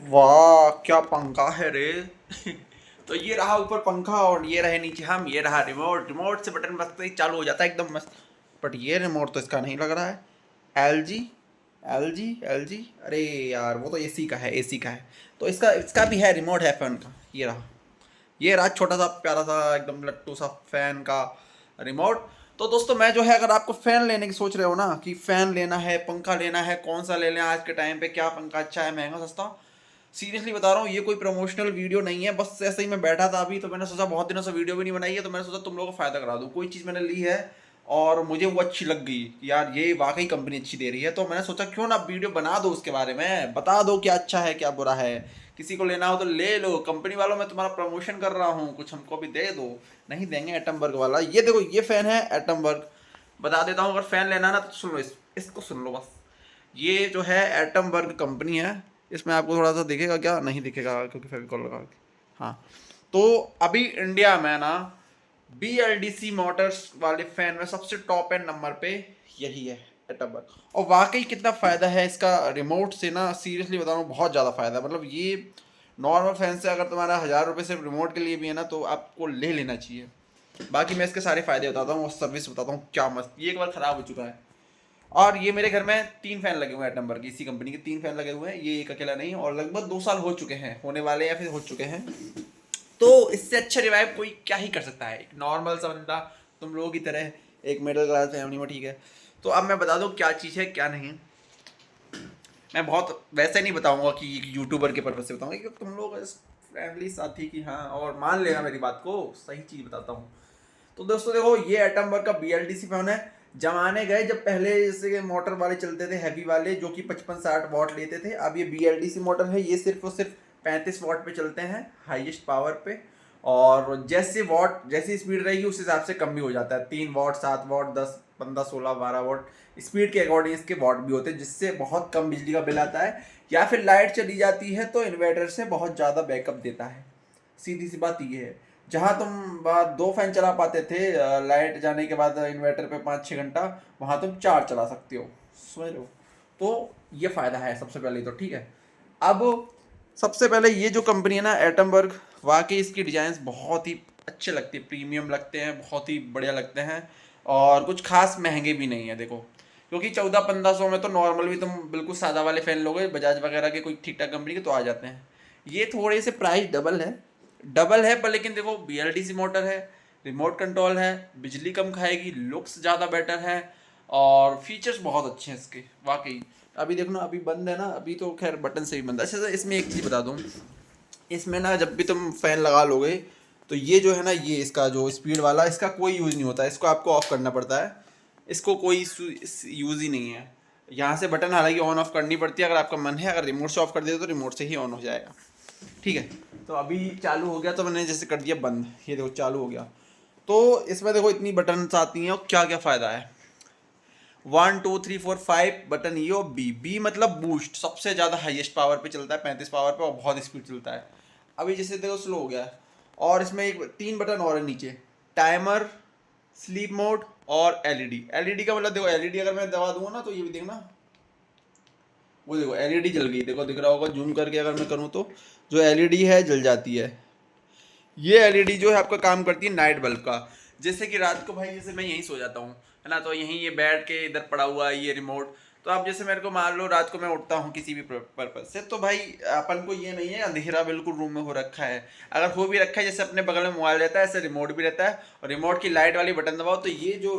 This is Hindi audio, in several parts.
वाह क्या पंखा है रे। तो ये रहा ऊपर पंखा और ये रहे नीचे हम, ये रहा रिमोट। रिमोट से बटन बजते ही चालू हो जाता है एकदम मस्त। बट ये रिमोट तो इसका नहीं लग रहा है। एलजी, एलजी, अरे यार वो तो एसी का है, एसी का है। तो इसका इसका भी है, रिमोट है फैन का। ये रहा छोटा सा प्यारा सा एकदम लट्टू सा फैन का रिमोट। तो दोस्तों मैं जो है, अगर आपको फैन लेने की सोच रहे हो ना कि फैन लेना है, पंखा लेना है, कौन सा ले लें आज के टाइम पे, क्या पंखा अच्छा है, महंगा सस्ता, सीरियसली बता रहा हूँ, ये कोई प्रमोशनल वीडियो नहीं है। बस ऐसे ही मैं बैठा था अभी, तो मैंने सोचा बहुत दिनों से वीडियो भी नहीं बनाई है, तो मैंने सोचा तुम लोगों को फायदा करा दूँ। कोई चीज़ मैंने ली है और मुझे वो अच्छी लग गई यार, ये वाकई कंपनी अच्छी दे रही है, तो मैंने सोचा क्यों ना वीडियो बना दो, उसके बारे में बता दो क्या अच्छा है क्या बुरा है। किसी को लेना हो तो ले लो, कंपनी वालों मैं तुम्हारा प्रमोशन कर रहा हूँ, कुछ हमको भी दे दो। नहीं देंगे एटमबर्ग वाला। ये देखो ये फैन है एटमबर्ग। बता देता हूँ, अगर फैन लेना है ना तो सुन लो, इसको सुन लो बस। ये जो है एटमबर्ग कंपनी है। इसमें आपको थोड़ा सा दिखेगा क्या, नहीं दिखेगा क्योंकि फेविकॉल लगा के। हाँ, तो अभी इंडिया में ना BLDC मोटर्स वाले फैन में सबसे टॉप एंड नंबर पे यही है एटमबर्ग। और वाकई कितना फ़ायदा है इसका रिमोट से ना, सीरियसली बता रहा हूँ बहुत ज़्यादा फ़ायदा है। मतलब ये नॉर्मल फैन से अगर तुम्हारा 1000 रुपये सिर्फ रिमोट के लिए भी है ना, तो आपको ले लेना चाहिए। बाकी मैं इसके सारे फ़ायदे बताता हूँ और सर्विस बताता हूँ क्या मस्त। ये एक बार ख़राब हो चुका है। और ये मेरे घर में 3 फैन लगे हुए हैं एटम्बर की, इसी कंपनी के 3 फैन लगे हुए हैं, ये एक अकेला नहीं। और लगभग 2 साल हो चुके हैं, होने वाले या फिर हो चुके हैं। तो इससे अच्छा रिवाइव कोई क्या ही कर सकता है, एक नॉर्मल सा बंदा तुम लोगों की तरह, एक मिडिल क्लास फैमिली में, ठीक है। तो अब मैं बता दूँ क्या चीज़ है क्या नहीं। मैं बहुत वैसे नहीं बताऊंगा कि यूट्यूबर के पर्पज से बताऊंगा, क्योंकि तुम लोग फ्रेंडली साथी की, हाँ, और मान लेना मेरी बात को, सही चीज़ बताता हूँ। तो दोस्तों देखो, ये एटमबर्ग का BLDC फैन है। जमाने गए जब पहले जैसे कि मोटर वाले चलते थे, हैवी वाले, जो कि 55-60 वॉट लेते थे। अब ये BLDC मोटर है, ये सिर्फ और सिर्फ 35 वॉट पे चलते हैं, हाईएस्ट पावर पे। और जैसे वॉट, जैसी स्पीड रहेगी उस हिसाब से कम भी हो जाता है। 3 वॉट, 7 वॉट, 10, 15, 16, 12 वॉट स्पीड के अकॉर्डिंग इसके वॉट भी होते हैं, जिससे बहुत कम बिजली का बिल आता है। या फिर लाइट चली जाती है तो इन्वर्टर से बहुत ज़्यादा बैकअप देता है। सीधी सी बात ये है। जहाँ तुम बात 2 फैन चला पाते थे लाइट जाने के बाद इन्वर्टर पे 5-6 घंटा, वहाँ तुम 4 चला सकते हो। समझ रहे हो। तो ये फ़ायदा है सबसे पहले तो, ठीक है। अब सबसे पहले ये जो कंपनी है ना एटमबर्ग, वाकई इसकी डिज़ाइंस बहुत ही अच्छे लगते हैं, प्रीमियम लगते हैं, बहुत ही बढ़िया लगते हैं। और कुछ खास महंगे भी नहीं है देखो, क्योंकि 1400-1500 में तो नॉर्मल भी तुम बिल्कुल सादा वाले फ़ैन लोगे बजाज वगैरह के, कोई ठीक ठाक कंपनी के, तो आ जाते हैं। ये थोड़े से प्राइस डबल है पर लेकिन देखो BLDC मोटर है, रिमोट कंट्रोल है, बिजली कम खाएगी, लुक्स ज़्यादा बेटर है, और फीचर्स बहुत अच्छे हैं इसके वाकई। अभी देखो ना, अभी बंद है ना, अभी तो खैर बटन से ही बंद है। अच्छा इसमें एक चीज़ बता दूँ, इसमें ना जब भी तुम फ़ैन लगा लोगे तो ये जो है ना, ये इसका जो स्पीड वाला, इसका कोई यूज़ नहीं होता है, इसको आपको ऑफ़ करना पड़ता है। इसको कोई यूज़ ही नहीं है। यहाँ से बटन हालांकि ऑन ऑफ करनी पड़ती है अगर आपका मन है, अगर रिमोट से ऑफ कर दे तो रिमोट से ही ऑन हो जाएगा, ठीक है। तो अभी चालू हो गया, तो मैंने जैसे कर दिया बंद, ये देखो चालू हो गया। तो इसमें देखो इतनी बटन्स आती हैं और क्या क्या फ़ायदा है। 1 2 3 4 5 बटन, ये और बी मतलब बूस्ट, सबसे ज़्यादा हाईएस्ट पावर पे चलता है, 35 पावर पे, और बहुत स्पीड चलता है। अभी जैसे देखो स्लो हो गया है। और इसमें एक 3 बटन और है नीचे, टाइमर, स्लीप मोड और एलईडी का मतलब देखो, एलईडी अगर मैं दबा दूंगा ना तो ये भी देखना, वो देखो एलईडी जल गई, देखो दिख रहा होगा जूम करके अगर मैं करूँ तो, जो एलईडी है जल जाती है। ये एलईडी जो है आपका काम करती है नाइट बल्ब का। जैसे कि रात को भाई, जैसे मैं यहीं सो जाता हूँ, है ना, तो यहीं ये बैठ के इधर पड़ा हुआ है ये रिमोट। तो आप जैसे मेरे को मान लो रात को मैं उठता हूँ किसी भी पर्पज से, तो भाई अपन को ये नहीं है अंधेरा बिल्कुल रूम में हो रखा है। अगर हो भी रखा है, जैसे अपने बगल में मोबाइल रहता है, ऐसे रिमोट भी रहता है, और रिमोट की लाइट वाली बटन दबाओ तो ये जो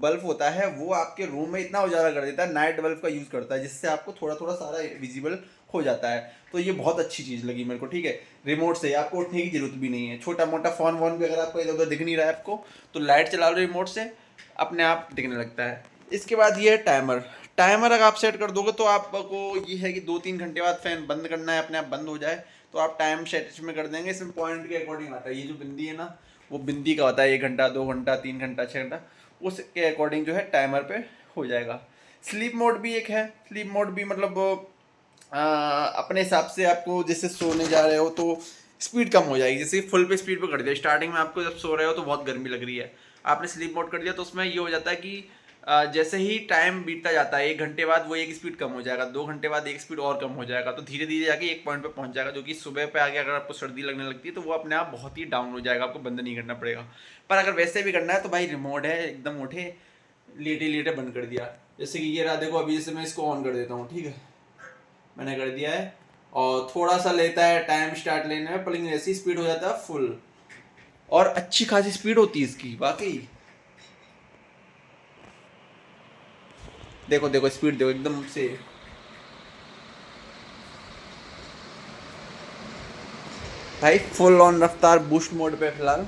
बल्ब होता है वो आपके रूम में इतना उजाला कर देता है, नाइट बल्ब का यूज़ करता है, जिससे आपको थोड़ा थोड़ा सारा विजिबल हो जाता है। तो ये बहुत अच्छी चीज़ लगी मेरे को, ठीक है। रिमोट से आपको उठने की जरूरत भी नहीं है, छोटा मोटा फ़ोन वोन भी अगर आपको इधर उधर दिख नहीं रहा है आपको, तो लाइट चला लो रिमोट से, अपने आप दिखने लगता है। इसके बाद ये है टाइमर। टाइमर अगर आप सेट कर दोगे तो आपको ये है कि 2-3 घंटे बाद फैन बंद करना है, अपने आप बंद हो जाए, तो आप टाइम सेट में कर देंगे। इसमें पॉइंट के अकॉर्डिंग आता है, ये जो बिंदी है ना, वो बिंदी का होता है, 1 घंटा, 2 घंटा, 3 घंटा, 6 घंटा, उसके अकॉर्डिंग जो है टाइमर पे हो जाएगा। स्लीप मोड भी एक है, स्लीप मोड भी मतलब अपने हिसाब से आपको, जैसे सोने जा रहे हो तो स्पीड कम हो जाएगी, जैसे फुल पे स्पीड पे कर दिया, स्टार्टिंग में आपको जब सो रहे हो तो बहुत गर्मी लग रही है, आपने स्लीप मोड कर दिया तो उसमें ये हो जाता है कि जैसे ही टाइम बीतता जाता है, 1 घंटे बाद वो एक स्पीड कम हो जाएगा, 2 घंटे बाद एक स्पीड और कम हो जाएगा, तो धीरे धीरे जाके एक पॉइंट पे पहुंच जाएगा, जो कि सुबह पे आके अगर आपको सर्दी लगने लगती है तो वो अपने आप बहुत ही डाउन हो जाएगा, आपको बंद नहीं करना पड़ेगा। पर अगर वैसे भी करना है तो भाई रिमोट है, एकदम उठे लेटे लेटे बंद कर दिया। जैसे कि ये रहा, देखो अभी जैसे मैं इसको ऑन कर देता हूँ, ठीक है, मैंने कर दिया है, और थोड़ा सा लेता है टाइम स्टार्ट लेने में, पर लेकिन ऐसी स्पीड हो जाता है फुल, और अच्छी खासी स्पीड होती है इसकी वाकई। देखो देखो स्पीड देखो एकदम से, भाई फुल ऑन रफ्तार बूस्ट मोड पे फिलहाल।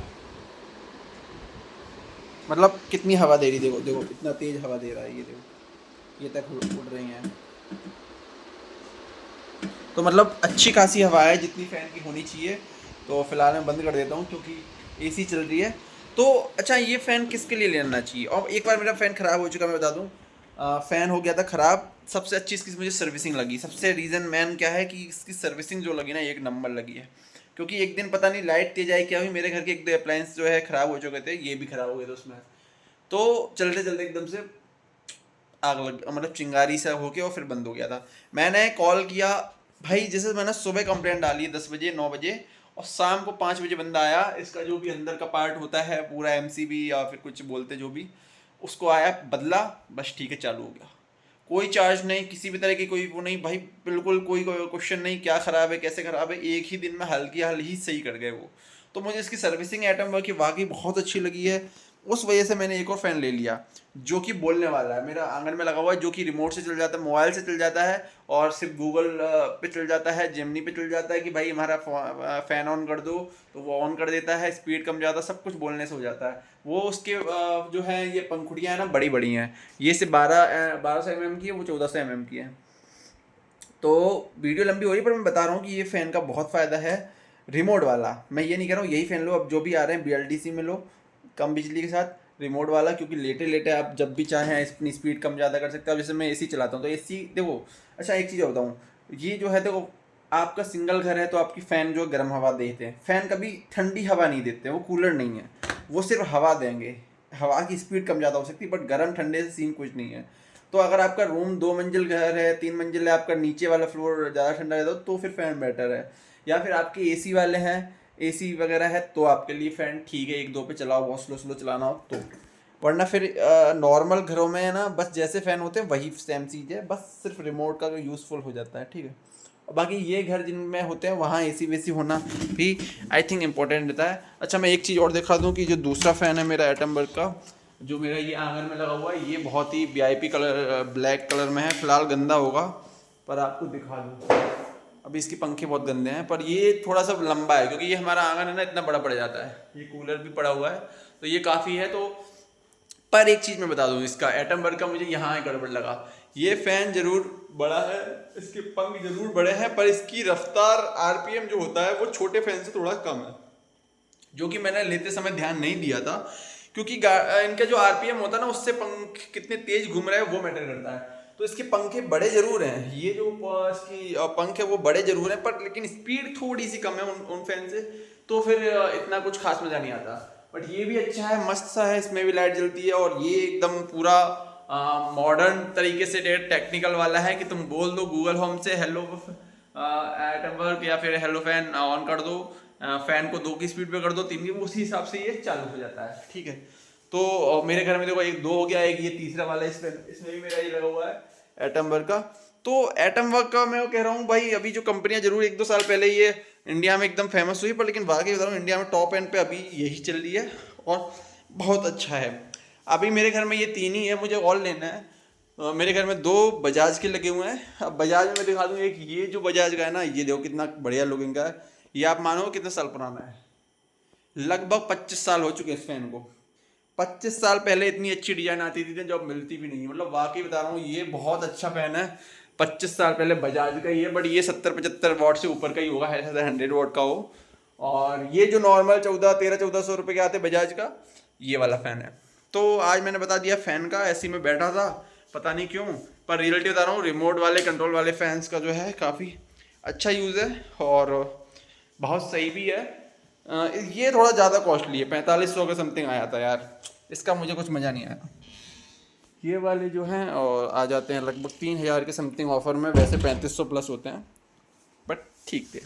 मतलब कितनी हवा दे रही, देखो देखो कितना तेज हवा दे रहा है, ये देखो ये तक उड़ रही हैं। तो मतलब अच्छी खासी हवा है जितनी फ़ैन की होनी चाहिए। तो फिलहाल मैं बंद कर देता हूँ क्योंकि एसी चल रही है। तो अच्छा, ये फ़ैन किसके लिए लेना चाहिए? और एक बार मेरा फ़ैन ख़राब हो चुका, मैं बता दूँ। फ़ैन हो गया था ख़राब। सबसे अच्छी इसकी मुझे सर्विसिंग लगी। सबसे रीज़न मैन क्या है कि इसकी सर्विसिंग जो लगी ना, एक नंबर लगी है। क्योंकि एक दिन पता नहीं लाइट तेज आई क्या हुई, मेरे घर के एक दो अप्लायंस जो है ख़राब हो चुके थे, ये भी ख़राब हो गए थे उसमें। तो चलते चलते एकदम से आग लग, मतलब चिंगारी सा होके, और फिर बंद हो गया था। मैंने कॉल किया भाई, जैसे मैंने सुबह कंप्लेंट डाली 10 बजे 9 बजे, और शाम को 5 बजे बंदा आया। इसका जो भी अंदर का पार्ट होता है पूरा, एमसीबी या फिर कुछ बोलते जो भी, उसको आया बदला, बस ठीक है, चालू हो गया। कोई चार्ज नहीं, किसी भी तरह की कोई वो नहीं भाई, बिल्कुल कोई क्वेश्चन नहीं क्या ख़राब है कैसे ख़राब है, एक ही दिन में हल्की हल ही सही कर गए वो। तो मुझे इसकी सर्विसिंग एटम वर्क की वाकई बहुत अच्छी लगी है। उस वजह से मैंने एक और फ़ैन ले लिया जो कि बोलने वाला है, मेरा आंगन में लगा हुआ है, जो कि रिमोट से चल जाता है, मोबाइल से चल जाता है, और सिर्फ गूगल पे चल जाता है, जेमिनी पे चल जाता है कि भाई हमारा फ़ैन ऑन कर दो, तो वो ऑन कर देता है, स्पीड कम ज़्यादा सब कुछ बोलने से हो जाता है। वो उसके जो है ये पंखुड़ियाँ हैं ना, बड़ी बड़ी हैं। ये सिर्फ 1200 mm की है, वो 1400 mm की है। तो वीडियो लंबी हो रही है, पर मैं बता रहा हूँ कि ये फ़ैन का बहुत फ़ायदा है। रिमोट वाला मैं ये नहीं कह रहा हूँ यही फ़ैन लो, अब जो भी आ रहे हैं BLDC में लो, कम बिजली के साथ, रिमोट वाला, क्योंकि लेटे लेटे आप जब भी चाहें अपनी स्पीड कम ज़्यादा कर सकते हो। अब जैसे मैं एसी चलाता हूँ तो एसी देखो, अच्छा एक चीज़ बताऊँ, ये जो है देखो, आपका सिंगल घर है तो आपकी फ़ैन जो गर्म हवा देते हैं, फ़ैन कभी ठंडी हवा नहीं देते, वो कूलर नहीं है, वो सिर्फ हवा देंगे। हवा की स्पीड कम ज़्यादा हो सकती है, बट गर्म ठंडे से सीन कुछ नहीं है। तो अगर आपका रूम 2 मंजिल घर है, 3 मंजिल है, आपका नीचे वाला फ्लोर ज़्यादा ठंडा रहता है तो फिर फ़ैन बेटर है। या फिर आपके एसी वाले हैं, एसी वगैरह है, तो आपके लिए फ़ैन ठीक है, 1 2 पे चलाओ, बहुत स्लो स्लो चलाना हो तो। वरना फिर नॉर्मल घरों में है ना, बस जैसे फ़ैन होते हैं वही सेम चीज़ है, बस सिर्फ रिमोट का यूज़फुल हो जाता है, ठीक है। और बाकी ये घर जिनमें होते हैं वहाँ एसी वेसी होना भी आई थिंक इम्पोर्टेंट रहता है। अच्छा, मैं एक चीज़ और दिखा दूँ कि जो दूसरा फ़ैन है मेरा एटमबर्ग का, जो मेरा ये आंगन में लगा हुआ है, ये बहुत ही VIP कलर, ब्लैक कलर में है। फिलहाल गंदा होगा, पर आपको दिखा दूँ। अभी इसके पंखे बहुत गंदे हैं, पर ये थोड़ा सा लंबा है क्योंकि ये हमारा आंगन है ना, इतना बड़ा पड़ जाता है। ये कूलर भी पड़ा हुआ है, तो ये काफ़ी है। तो पर एक चीज़ मैं बता दूँ, इसका एटमबर्ग का मुझे यहाँ गड़बड़ लगा। ये फ़ैन ज़रूर बड़ा है, इसके पंख ज़रूर बड़े हैं, पर इसकी रफ्तार RPM जो होता है वो छोटे फ़ैन से थोड़ा कम है, जो कि मैंने लेते समय ध्यान नहीं दिया था। क्योंकि इनका जो RPM होता है ना, उससे पंख कितने तेज घूम रहे हैं वो मैटर करता है। तो इसके पंखे बड़े जरूर हैं, ये जो इसकी पंख है वो बड़े जरूर हैं, पर लेकिन स्पीड थोड़ी सी कम है उन फैन से। तो फिर इतना कुछ खास मजा नहीं आता। बट ये भी अच्छा है, मस्त सा है, इसमें भी लाइट जलती है, और ये एकदम पूरा मॉडर्न तरीके से टेक्निकल वाला है कि तुम बोल दो गूगल होम से हेलो एटमवर्क या फिर हेलो फैन ऑन कर दो, फैन को 2 की स्पीड पे कर दो, 3 की, उसी हिसाब से ये चालू हो जाता है, ठीक है। तो मेरे घर में देखो 1 2 हो गया, एक ये तीसरा वाला इसमें भी मेरा ये लगा हुआ है एटमवर्क का। तो एटमवर्क का मैं कह रहा हूँ भाई, अभी जो कंपनियां जरूर 1 2 साल पहले ये इंडिया में एकदम फेमस हुई, पर लेकिन वाकई बता रहा हूँ इंडिया में टॉप एंड पे अभी यही चल रही है, और बहुत अच्छा है। अभी मेरे घर में ये 3 ही है, मुझे और लेना है। मेरे घर में 2 बजाज के लगे हुए हैं। अब बजाज में मैं दिखा दूँ, एक ये जो बजाज का है ना, ये देखो कितना बढ़िया लुकिंग का है। ये आप मानो कितने साल पुराना है, लगभग 25 साल हो चुके हैं इस फैन को। 25 साल पहले इतनी अच्छी डिजाइन आती थी जो अब मिलती भी नहीं है। मतलब वाकई बता रहा हूँ, ये बहुत अच्छा फैन है। 25 साल पहले बजाज का ही है, बट ये 70 75 वॉट से ऊपर का ही होगा, है 100 वॉट का हो। और ये जो नॉर्मल 1400 रुपये के आते बजाज का, ये वाला फ़ैन है। तो आज मैंने बता दिया फ़ैन का, ऐसे ही मैं बैठा था, पता नहीं क्यों, पर रियलिटी बता रहा हूँ, रिमोट वाले कंट्रोल वाले फैंस का जो है काफ़ी अच्छा यूज़ है, और बहुत सही भी है। ये थोड़ा ज़्यादा कॉस्टली है, 4500 का समथिंग आया था यार, इसका मुझे कुछ मज़ा नहीं आया। ये वाले जो हैं और आ जाते हैं लगभग 3000 के समथिंग ऑफर में, वैसे 3500 प्लस होते हैं, बट ठीक थे।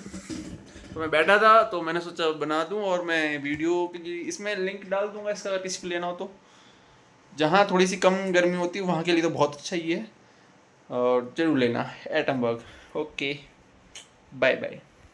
तो मैं बैठा था तो मैंने सोचा बना दूं, और मैं वीडियो की इसमें लिंक डाल दूंगा इसका, अगर किसी को लेना हो तो। जहाँ थोड़ी सी कम गर्मी होती है वहाँ के लिए तो बहुत अच्छा ही है, और जरूर लेना एटमबर्ग। Okay, bye bye.